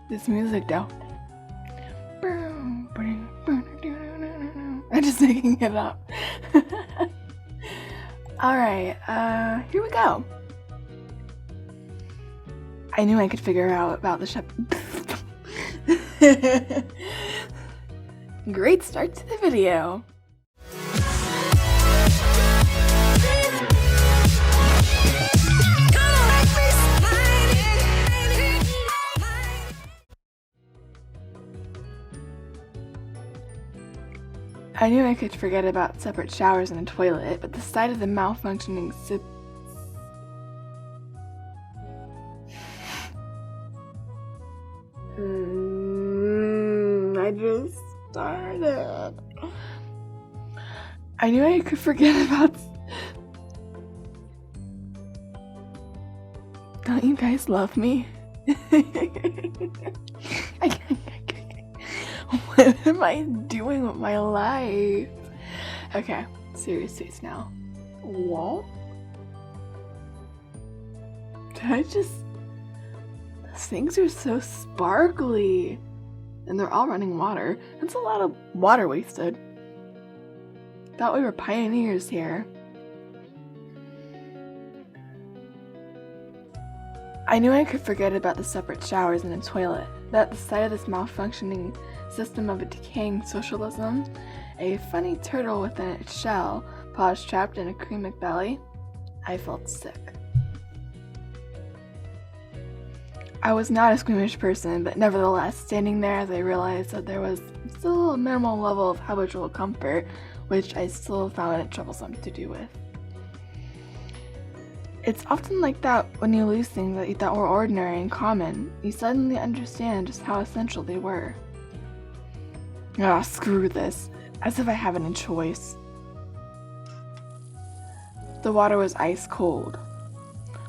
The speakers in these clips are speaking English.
this music though. I'm just making it up. Alright, here we go. I knew I could figure out about the Great start to the video. I knew I could forget about separate showers and a toilet, but the sight of the malfunctioning I just started. I knew I could forget about... Don't you guys love me? What am I doing with my life? Okay, serious face now. What? Did I just... Those things are so sparkly. And they're all running water. That's a lot of water wasted. Thought we were pioneers here. I knew I could forget about the separate showers and a toilet, but at the sight of this malfunctioning system of a decaying socialism, a funny turtle within its shell, paws trapped in a preemiek belly, I felt sick. I was not a squeamish person, but nevertheless, standing there as I realized that there was still a minimal level of habitual comfort, which I still found it troublesome to do with. It's often like that when you lose things that you thought were ordinary and common. You suddenly understand just how essential they were. Ah, screw this. As if I have any choice. The water was ice cold.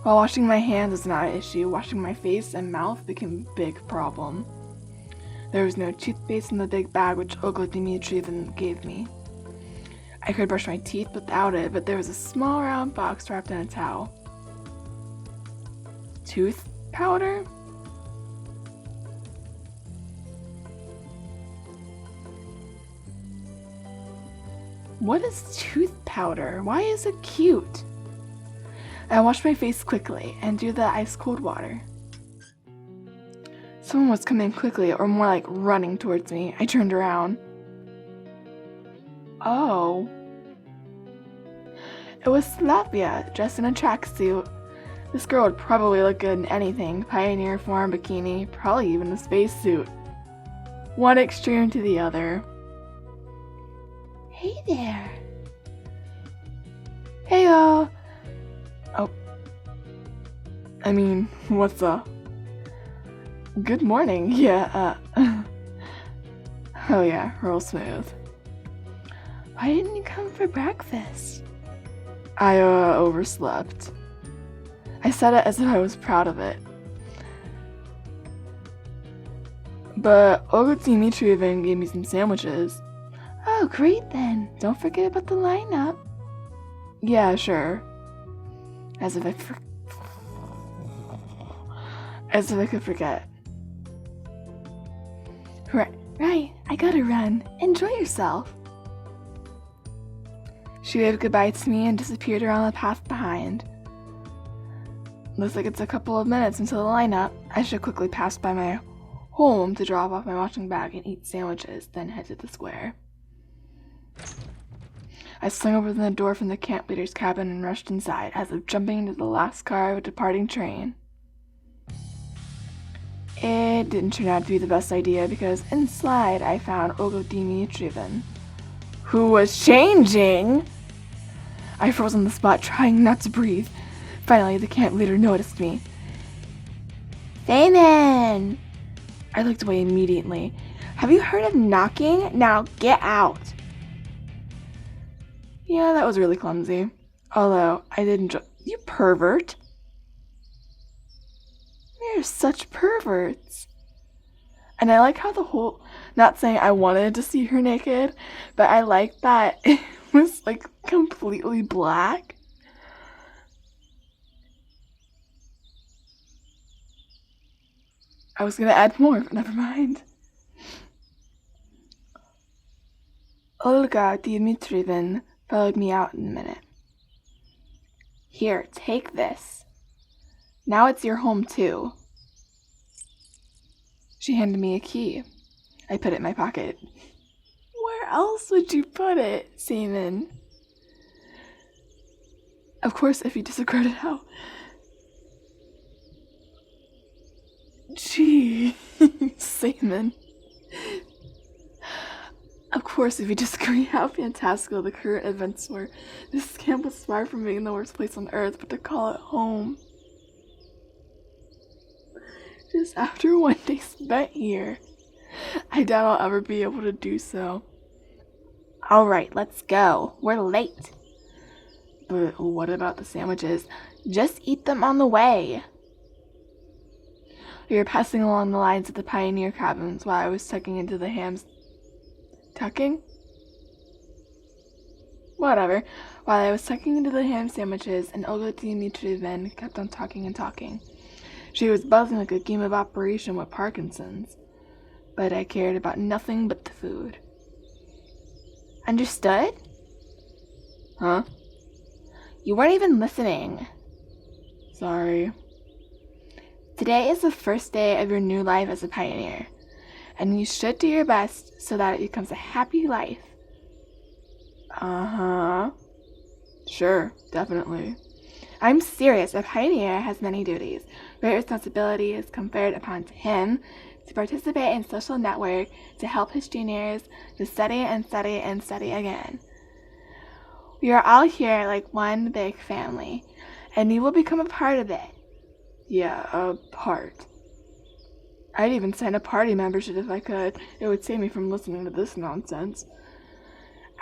While washing my hands was not an issue, washing my face and mouth became a big problem. There was no toothpaste in the big bag which Olga Dmitrievna gave me. I could brush my teeth without it, but there was a small round box wrapped in a towel. Tooth powder? What is tooth powder? Why is it cute? I washed my face quickly and drew the ice-cold water. Someone was coming quickly, or more like running towards me. I turned around. Oh. It was Slavia, dressed in a tracksuit. This girl would probably look good in anything, pioneer form, bikini, probably even a spacesuit. One extreme to the other. Hey there. Heyo. Oh. I mean, what's up? Good morning. Yeah, Oh yeah, real smooth. Why didn't you come for breakfast? I, overslept. I said it as if I was proud of it. But Olga Dmitrievna gave me some sandwiches. Oh, great then. Don't forget about the lineup. Yeah, sure. As if I could forget. Right, I gotta run. Enjoy yourself. She waved goodbye to me and disappeared around the path behind. Looks like it's a couple of minutes until the lineup. I should quickly pass by my home to drop off my washing bag and eat sandwiches, then head to the square. I swung open the door from the camp leader's cabin and rushed inside, as if jumping into the last car of a departing train. It didn't turn out to be the best idea because inside I found Olga Dmitrievna, who was changing. I froze on the spot, trying not to breathe. Finally, the camp leader noticed me. Feynman! I looked away immediately. Have you heard of knocking? Now get out! Yeah, that was really clumsy. Although, I did enjoy— You pervert! You're such perverts. And I like how the whole— Not saying I wanted to see her naked, but I like that it was like completely black. I was gonna add more, but never mind. Olga Dmitrievna followed me out in a minute. Here, take this. Now it's your home, too. She handed me a key. I put it in my pocket. Where else would you put it, Seaman? Of course, if you disagree how... Gee, Seaman. Of course, if you disagree how fantastical the current events were, this camp was far from being the worst place on earth, but to call it home. Just after one day spent here, I doubt I'll ever be able to do so. Alright, let's go. We're late. But what about the sandwiches? Just eat them on the way. We were passing along the lines of the pioneer cabins while I was tucking into the hams. Tucking? Whatever. While I was tucking into the ham sandwiches, and Olga Dmitrievna kept on talking and talking. She was buzzing like a game of operation with Parkinson's. But I cared about nothing but the food. Understood? Huh? You weren't even listening. Sorry. Today is the first day of your new life as a pioneer, and you should do your best so that it becomes a happy life. Uh-huh. Sure, definitely. I'm serious. A pioneer has many duties. Great responsibility is conferred upon him to participate in social network, to help his juniors, to study and study and study again. We are all here like one big family, and you will become a part of it. Yeah, a part. I'd even sign a party membership if I could. It would save me from listening to this nonsense.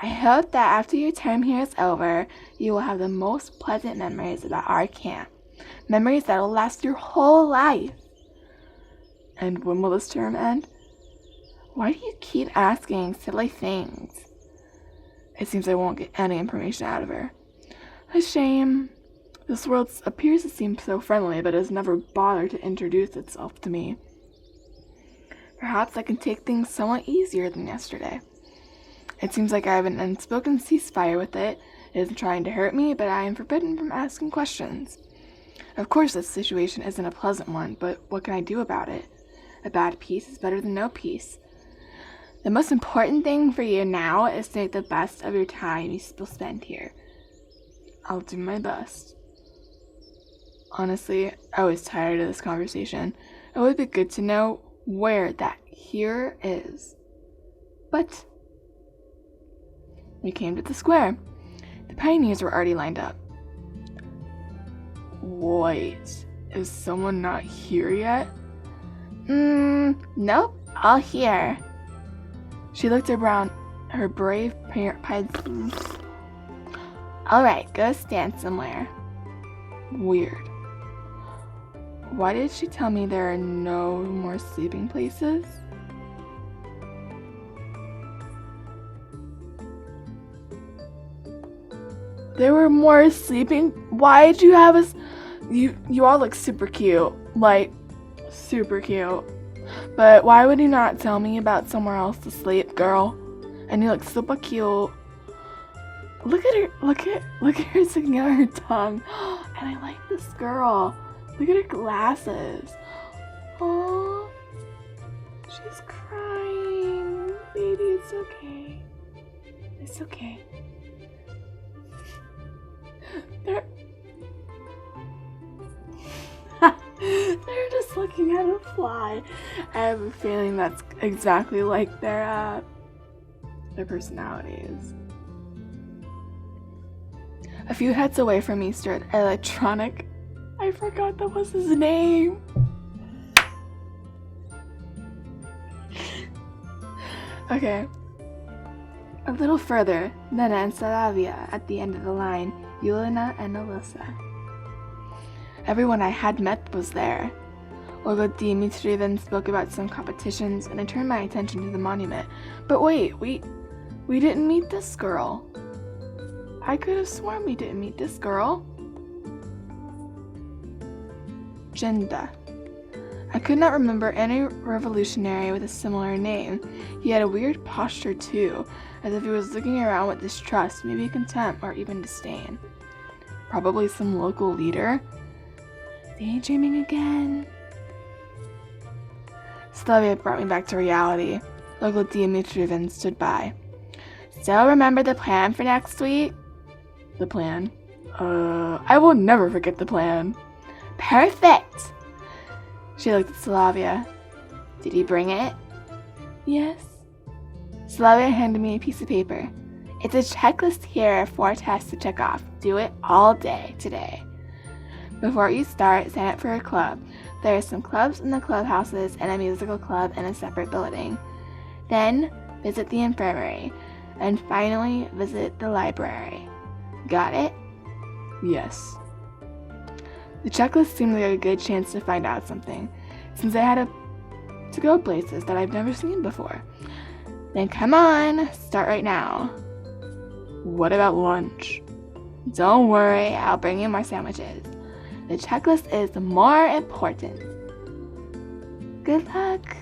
I hope that after your term here is over, you will have the most pleasant memories about our camp. Memories that will last your whole life. And when will this term end? Why do you keep asking silly things? It seems I won't get any information out of her. A shame. This world appears to seem so friendly, but has never bothered to introduce itself to me. Perhaps I can take things somewhat easier than yesterday. It seems like I have an unspoken ceasefire with it. It isn't trying to hurt me, but I am forbidden from asking questions. Of course, this situation isn't a pleasant one, but what can I do about it? A bad peace is better than no peace. The most important thing for you now is to make the best of your time you will spend here. I'll do my best. Honestly, I was tired of this conversation. It would be good to know where that here is. But we came to the square. The pioneers were already lined up. Wait, is someone not here yet? Nope, all here. She looked around her brave parents. Alright, go stand somewhere. Weird. Why did she tell me there are no more sleeping places? There were more sleeping. Why did you have us? You all look super cute. Like, super cute. But why would you not tell me about somewhere else to sleep, girl? And you look super cute. Look at her. Look at her sticking out her tongue. And I like this girl. Look at her glasses. Oh, she's crying. Baby, it's okay. It's okay. They're just looking at a fly. I have a feeling that's exactly like their personalities. A few heads away from me stood Electronic. I forgot that was his name. Okay. A little further, Nena and Salavia at the end of the line, Yulina and Alyssa. Everyone I had met was there. Olga Dmitrievna spoke about some competitions, and I turned my attention to the monument. But wait, we didn't meet this girl. I could have sworn we didn't meet this girl. Jinda. I could not remember any revolutionary with a similar name. He had a weird posture too, as if he was looking around with distrust, maybe contempt, or even disdain. Probably some local leader? Daydreaming again? Slavia brought me back to reality. Local Dimitrievin stood by. "So remember the plan for next week?" "The plan? I will never forget the plan." "Perfect!" She looked at Slavia. "Did you bring it?" "Yes." Slavia handed me a piece of paper. "It's a checklist here of 4 tests to check off. Do it all day today. Before you start, sign up for a club. There are some clubs in the clubhouses and a musical club in a separate building. Then, visit the infirmary. And finally, visit the library. Got it?" "Yes." The checklist seemed like a good chance to find out something, since I had to go places that I've never seen before. "Then come on, start right now." "What about lunch?" "Don't worry, I'll bring you more sandwiches. The checklist is more important. Good luck."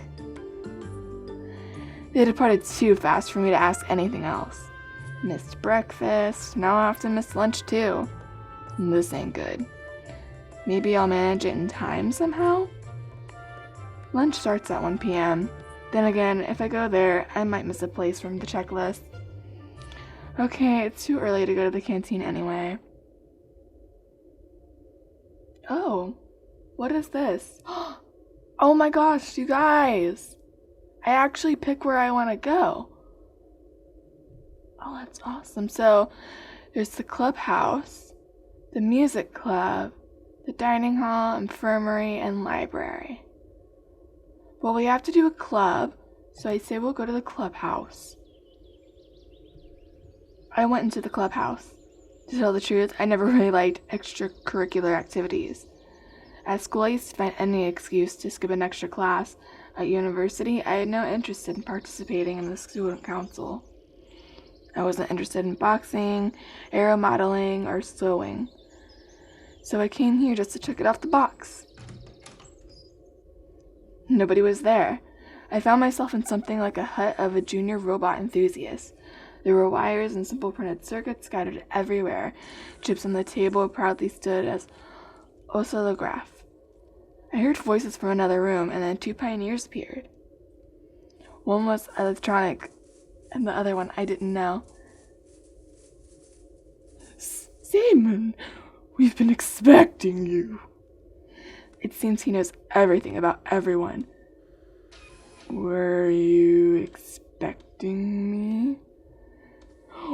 They departed too fast for me to ask anything else. Missed breakfast, now I have to miss lunch too. This ain't good. Maybe I'll manage it in time somehow? Lunch starts at 1 p.m. Then again, if I go there, I might miss a place from the checklist. Okay, it's too early to go to the canteen anyway. Oh, what is this? Oh my gosh, you guys! I actually pick where I want to go. Oh, that's awesome. So, there's the clubhouse, the music club, the dining hall, infirmary, and library. Well, we have to do a club, so I say we'll go to the clubhouse. I went into the clubhouse. To tell the truth, I never really liked extracurricular activities. At school, I used to find any excuse to skip an extra class. At university, I had no interest in participating in the student council. I wasn't interested in boxing, aero modeling, or sewing. So I came here just to check it off the box. Nobody was there. I found myself in something like a hut of a junior robot enthusiast. There were wires and simple printed circuits scattered everywhere. Chips on the table proudly stood as oscillograph. I heard voices from another room, and then 2 pioneers appeared. One was electronic, and the other one I didn't know. "Simon, we've been expecting you." It seems he knows everything about everyone. "Were you expecting me?"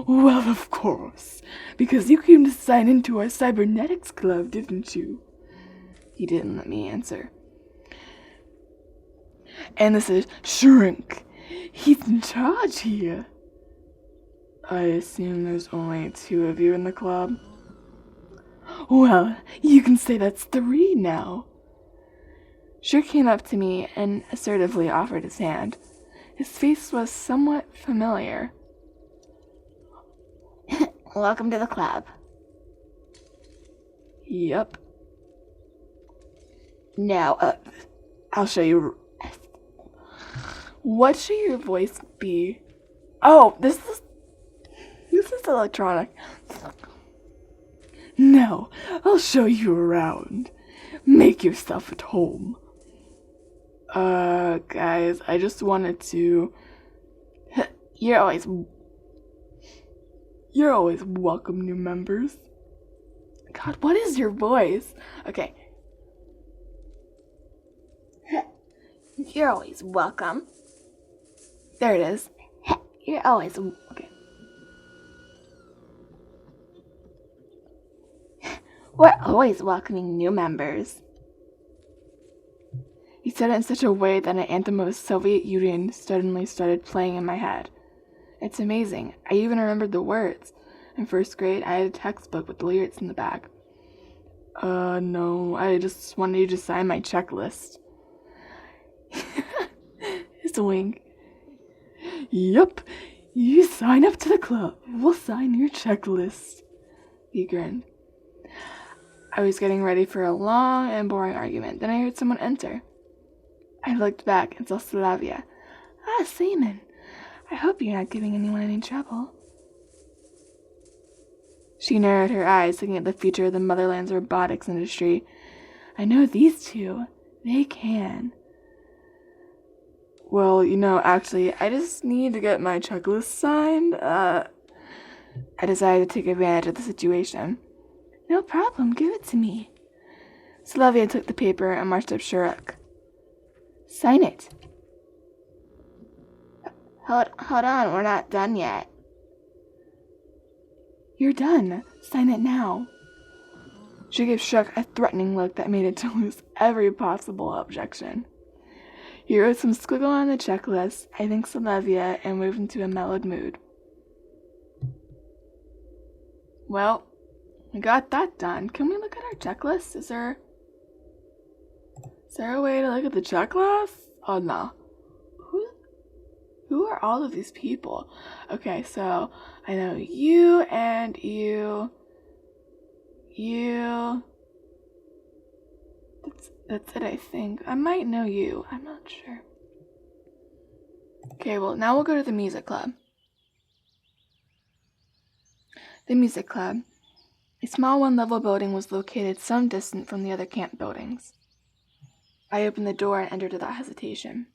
"Well, of course, because you came to sign into our cybernetics club, didn't you?" He didn't let me answer. "And this is Shrink. He's in charge here." "I assume there's only 2 of you in the club?" "Well, you can say that's 3 now." Shrink came up to me and assertively offered his hand. His face was somewhat familiar. "Welcome to the club." "Yep." "Now, I'll show you." What should your voice be? Oh, this is electronic. "No, I'll show you around. Make yourself at home." Guys, I just wanted to... You're always welcome, new members. God, what is your voice? Okay. "You're always welcome." There it is. "You're always... Okay. We're always welcoming new members." He said it in such a way that an anthem of the Soviet Union suddenly started playing in my head. It's amazing. I even remembered the words. In first grade, I had a textbook with the lyrics in the back. No, I just wanted you to sign my checklist. His wink. "Yup, you sign up to the club. We'll sign your checklist." He grinned. I was getting ready for a long and boring argument. Then I heard someone enter. I looked back and saw Slavia. Ah, Seaman. I hope you're not giving anyone any trouble. She narrowed her eyes, looking at the future of the motherland's robotics industry. I know these two. They can. Well, actually, I just need to get my checklist signed. I decided to take advantage of the situation. No problem, give it to me. Slavia took the paper and marched up Shuruk. Sign it. Hold on, we're not done yet. You're done. Sign it now. She gave Shuruk a threatening look that made it to lose every possible objection. He wrote some squiggle on the checklist, I think Slavia, and moved into a mellowed mood. Well, we got that done. Can we look at our checklist? Is there a way to look at the checklist? Oh, no. Who are all of these people? Okay, so I know you and you. That's it, I think. I might know you. I'm not sure. Okay, well, now we'll go to the music club. The music club. A small one-level building was located some distance from the other camp buildings. I opened the door and entered without hesitation.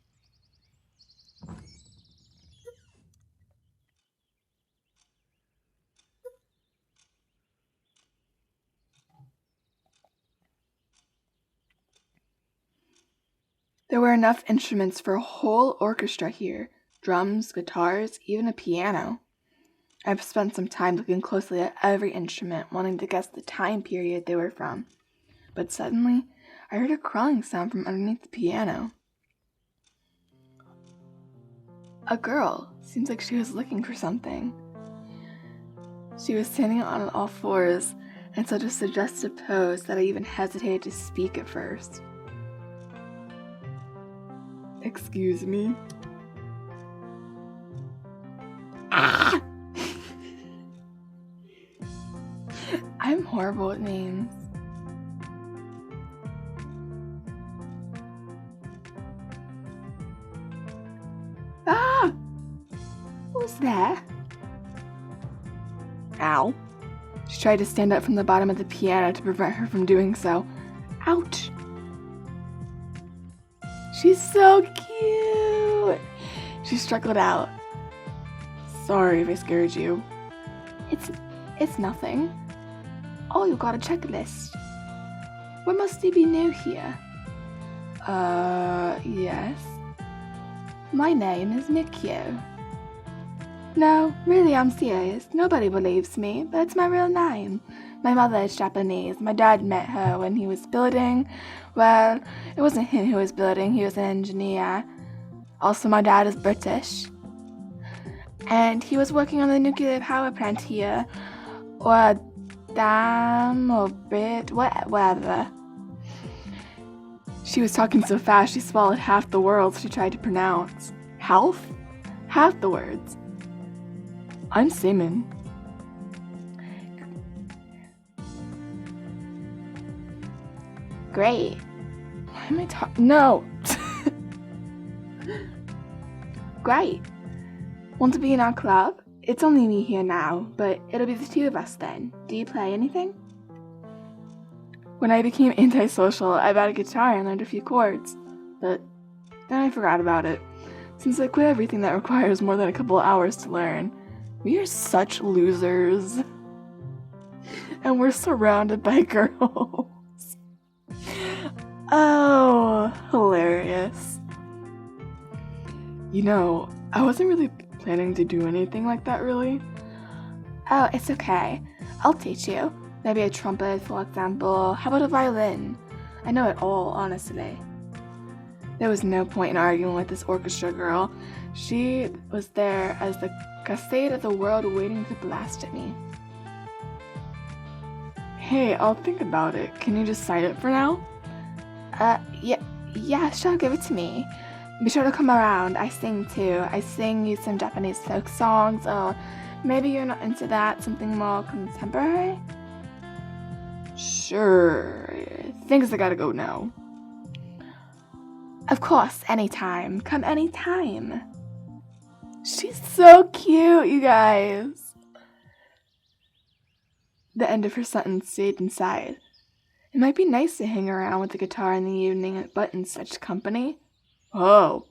There were enough instruments for a whole orchestra here. Drums, guitars, even a piano. I've spent some time looking closely at every instrument, wanting to guess the time period they were from. But suddenly, I heard a crawling sound from underneath the piano. A girl. Seems like she was looking for something. She was standing on all fours in such a suggestive pose that I even hesitated to speak at first. Excuse me? Ah! I'm horrible at names. Ah! Who's there? Ow. She tried to stand up from the bottom of the piano to prevent her from doing so. Ouch! She's so cute! She struggled out. Sorry if I scared you. It's nothing. Oh, you got a checklist. What must you be new here? Yes. My name is Mikio. No, really, I'm serious. Nobody believes me, but it's my real name. My mother is Japanese. My dad met her when he was building. Well, it wasn't him who was building, he was an engineer. Also, my dad is British. And he was working on the nuclear power plant here. Or a dam, or bit, whatever. She was talking so fast she swallowed half the words she tried to pronounce. Half? Half the words. I'm Simon. Great. Why am I talking? No. Great. Want to be in our club? It's only me here now, but it'll be the two of us then. Do you play anything? When I became antisocial, I bought a guitar and learned a few chords, but then I forgot about it, since I quit everything that requires more than a couple hours to learn. We are such losers. And we're surrounded by girls. Oh, hilarious. I wasn't really planning to do anything like that, really. Oh, it's okay. I'll teach you. Maybe a trumpet, for example. How about a violin? I know it all, honestly. There was no point in arguing with this orchestra girl. She was there as the cassette of the world waiting to blast at me. Hey, I'll think about it. Can you just sign it for now? Yeah, sure, give it to me. Be sure to come around. I sing too. I sing you some Japanese folk songs, or maybe you're not into that, something more contemporary? Sure. Thanks, I gotta go now. Of course, anytime. Come anytime. She's so cute, you guys. The end of her sentence stayed inside. It might be nice to hang around with the guitar in the evening, but in such company? Oh.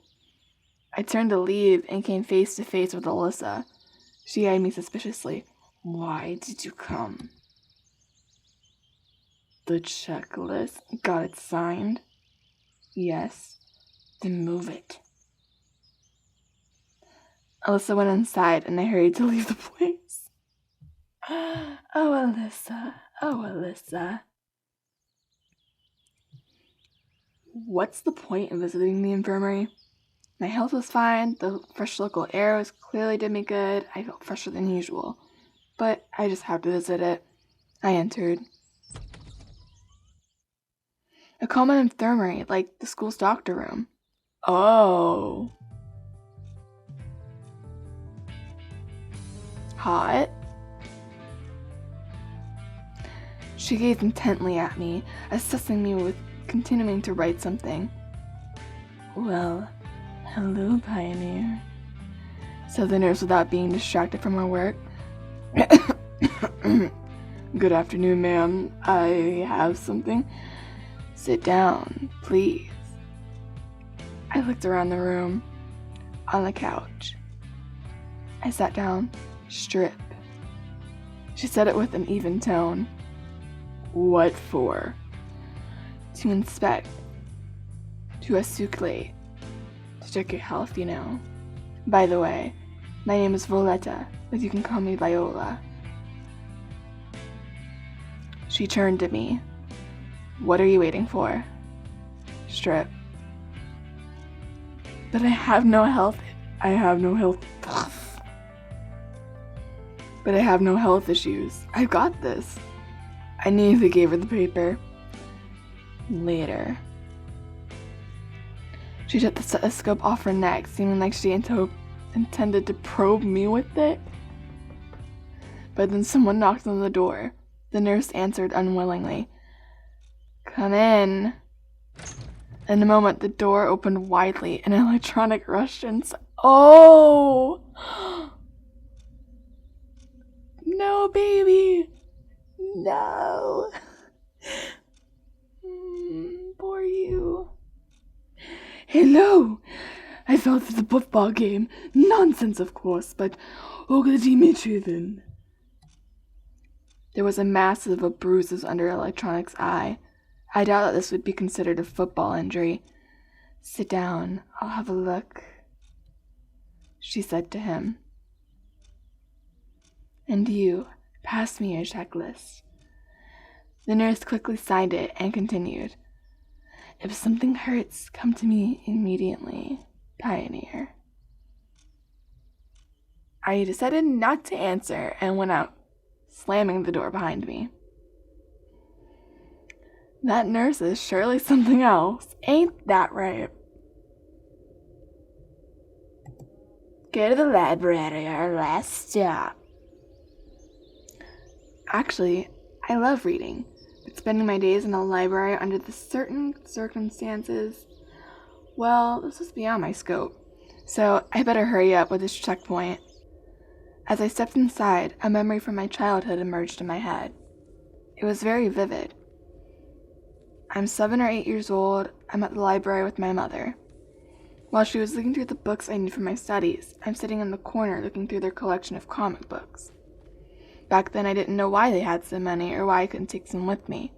I turned to leave and came face to face with Alyssa. She eyed me suspiciously. Why did you come? The checklist. Got it signed? Yes. Then move it. Alyssa went inside and I hurried to leave the place. Oh, Alyssa. Oh, Alyssa. What's the point of visiting the infirmary? My health was fine, the fresh local air was clearly did me good, I felt fresher than usual. But I just had to visit it. I entered. A common infirmary, like the school's doctor room. Oh. Hot? She gazed intently at me, assessing me with continuing to write something. Well, hello, Pioneer, said the nurse without being distracted from her work. Good afternoon, ma'am. I have something. Sit down, please. I looked around the room. On the couch. I sat down. Strip. She said it with an even tone. What for? To inspect. To essuclate. To check your health, you know. By the way, my name is Violetta, but you can call me Viola. She turned to me. What are you waiting for? Strip. But I have no health. But I have no health issues. I've got this. I nearly gave her the paper. Later. She took the stethoscope off her neck, seeming like she intended to probe me with it. But then someone knocked on the door. The nurse answered unwillingly. Come in. In a moment, the door opened widely and an electronic rushed inside. Oh! No, baby! No! Poor you. Hello! I thought it was a football game. Nonsense, of course, but Olga Dimitrievna. There was a mass of bruises under Electronic's eye. I doubt that this would be considered a football injury. Sit down, I'll have a look, she said to him. And you, pass me your checklist. The nurse quickly signed it and continued. If something hurts, come to me immediately, Pioneer. I decided not to answer and went out, slamming the door behind me. That nurse is surely something else. Ain't that right? Go to the library, our last stop. Actually, I love reading, but spending my days in a library under the certain circumstances, well, this was beyond my scope, so I better hurry up with this checkpoint. As I stepped inside, a memory from my childhood emerged in my head. It was very vivid. I'm 7 or 8 years old. I'm at the library with my mother. While she was looking through the books I need for my studies, I'm sitting in the corner looking through their collection of comic books. Back then, I didn't know why they had so many or why I couldn't take some with me.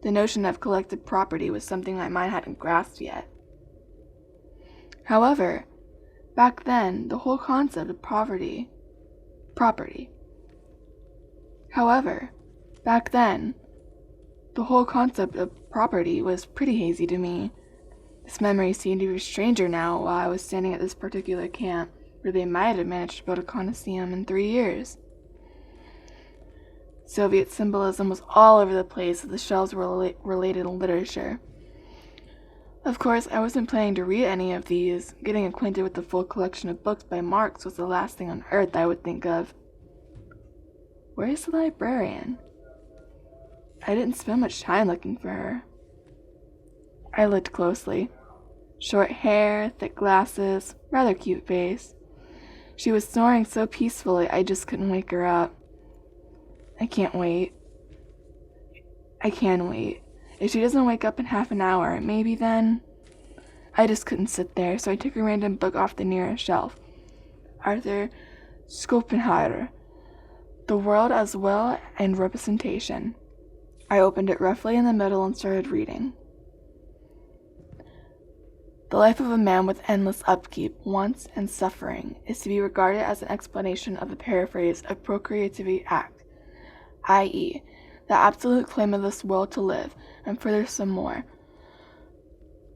The notion of collected property was something my mind hadn't grasped yet. However, back then, the whole concept of property was pretty hazy to me. This memory seemed to be a stranger now while I was standing at this particular camp where they might have managed to build a coliseum in 3 years. Soviet symbolism was all over the place as the shelves were related in literature. Of course, I wasn't planning to read any of these. Getting acquainted with the full collection of books by Marx was the last thing on earth I would think of. Where is the librarian? I didn't spend much time looking for her. I looked closely. Short hair, thick glasses, rather cute face. She was snoring so peacefully I just couldn't wake her up. I can't wait. I can wait. If she doesn't wake up in half an hour, maybe then... I just couldn't sit there, so I took a random book off the nearest shelf. Arthur Schopenhauer, The World as Will and Representation. I opened it roughly in the middle and started reading. The life of a man with endless upkeep, wants, and suffering is to be regarded as an explanation of the paraphrase of procreativity act, i.e., the absolute claim of this will to live, and further some more.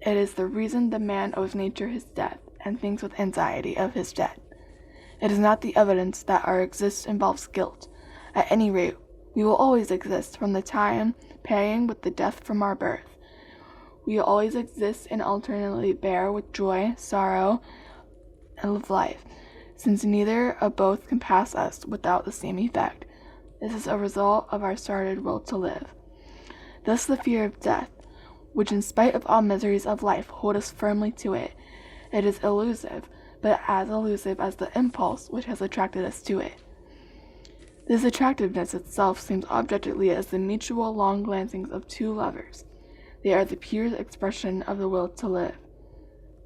It is the reason the man owes nature his death, and thinks with anxiety of his death. It is not the evidence that our existence involves guilt. At any rate, we will always exist from the time paying with the death from our birth. We will always exist and alternately bear with joy, sorrow, and live life, since neither of both can pass us without the same effect. This is a result of our started will to live. Thus the fear of death, which in spite of all miseries of life hold us firmly to it. It is elusive, but as elusive as the impulse which has attracted us to it. This attractiveness itself seems objectively as the mutual long glancings of two lovers. They are the pure expression of the will to live,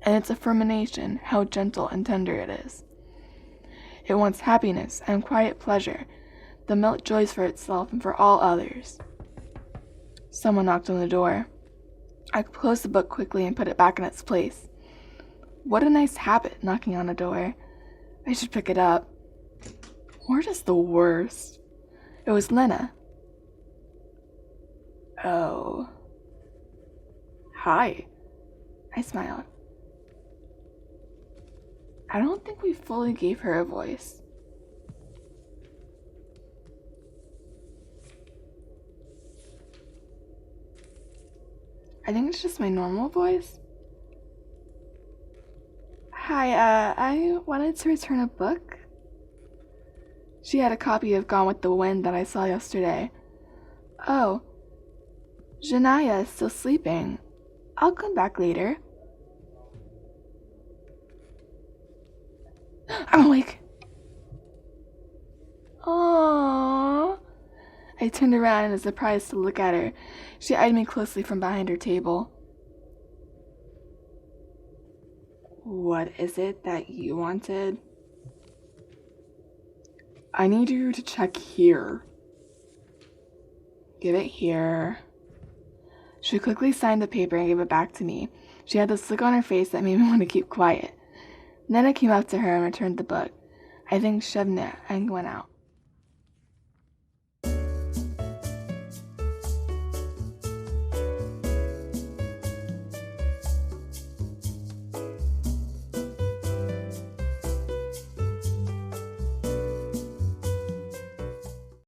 and its affirmation, how gentle and tender it is. It wants happiness and quiet pleasure, the melt joys for itself and for all others. Someone knocked on the door. I closed the book quickly and put it back in its place. What a nice habit, knocking on a door. I should pick it up. We're just the worst. It was Lena. Oh. Hi. I smiled. I don't think we fully gave her a voice. I think it's just my normal voice. Hi, I wanted to return a book. She had a copy of Gone with the Wind that I saw yesterday. Oh, Janaya is still sleeping. I'll come back later. I'm awake. Aww. I turned around in a surprise to look at her. She eyed me closely from behind her table. What is it that you wanted? I need you to check here. Give it here. She quickly signed the paper and gave it back to me. She had this look on her face that made me want to keep quiet. Then I came up to her and returned the book. I thanked Shebna and went out.